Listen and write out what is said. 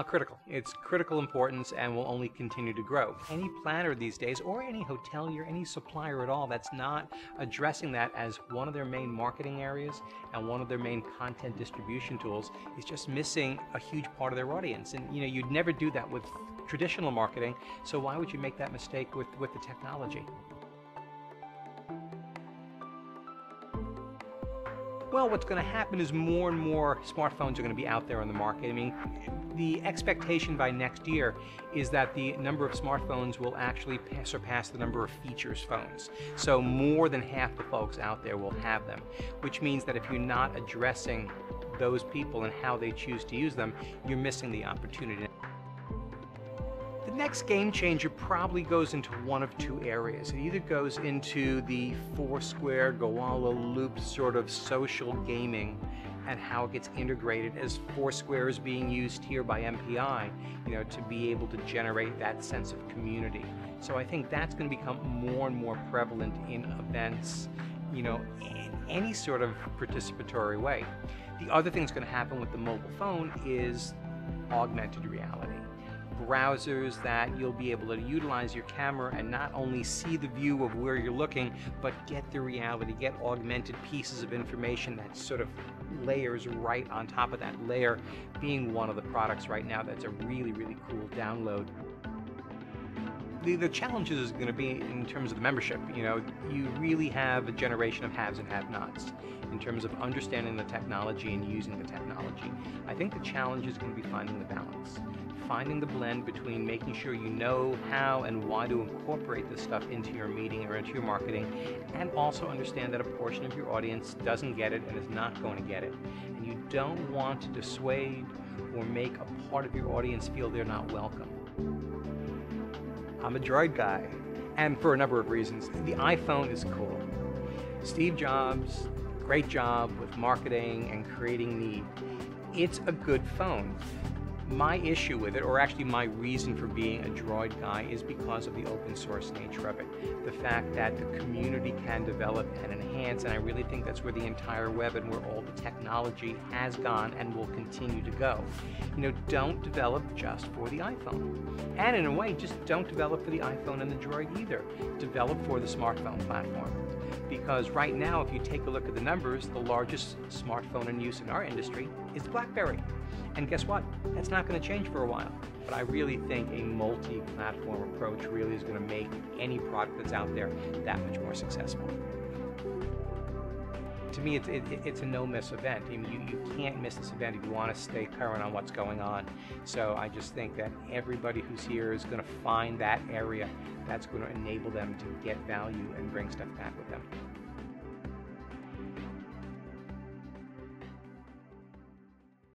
Critical. It's critical importance and will only continue to grow. Any planner these days, or any hotelier, any supplier at all that's not addressing that as one of their main marketing areas and one of their main content distribution tools is just missing a huge part of their audience. And you'd never do that with traditional marketing, so why would you make that mistake with the technology? Well, what's going to happen is more and more smartphones are going to be out there on the market. I mean, the expectation by next year is that the number of smartphones will actually surpass the number of features phones. So more than half the folks out there will have them, which means that if you're not addressing those people and how they choose to use them, you're missing the opportunity. The next game changer probably goes into one of two areas. It either goes into the Foursquare, Goala Loop sort of social gaming and how it gets integrated as Foursquare is being used here by MPI, to be able to generate that sense of community. So I think that's going to become more and more prevalent in events, in any sort of participatory way. The other thing that's going to happen with the mobile phone is augmented reality. Browsers that you'll be able to utilize your camera and not only see the view of where you're looking, but get the reality, get augmented pieces of information that sort of layers right on top of that layer, being one of the products right now that's a really, really cool download. The challenges is going to be in terms of the membership. You really have a generation of haves and have-nots in terms of understanding the technology and using the technology. I think the challenge is going to be finding the balance. Finding the blend between making sure you know how and why to incorporate this stuff into your meeting or into your marketing, and also understand that a portion of your audience doesn't get it and is not going to get it. And you don't want to dissuade or make a part of your audience feel they're not welcome. I'm a Droid Guy, and for a number of reasons. The iPhone is cool. Steve Jobs, great job with marketing and creating need. It's a good phone. My issue with it, or actually my reason for being a Droid Guy, is because of the open source nature of it. The fact that the community can develop and enhance, and I really think that's where the entire web and where all the technology has gone and will continue to go. Don't develop just for the iPhone. And in a way, just don't develop for the iPhone and the Droid either. Develop for the smartphone platform. Because right now, if you take a look at the numbers, the largest smartphone in use in our industry is BlackBerry. And guess what? That's not going to change for a while. But I really think a multi-platform approach really is going to make any product that's out there that much more successful. To me, it's a no-miss event. I mean, you can't miss this event if you want to stay current on what's going on. So I just think that everybody who's here is going to find that area that's going to enable them to get value and bring stuff back with them.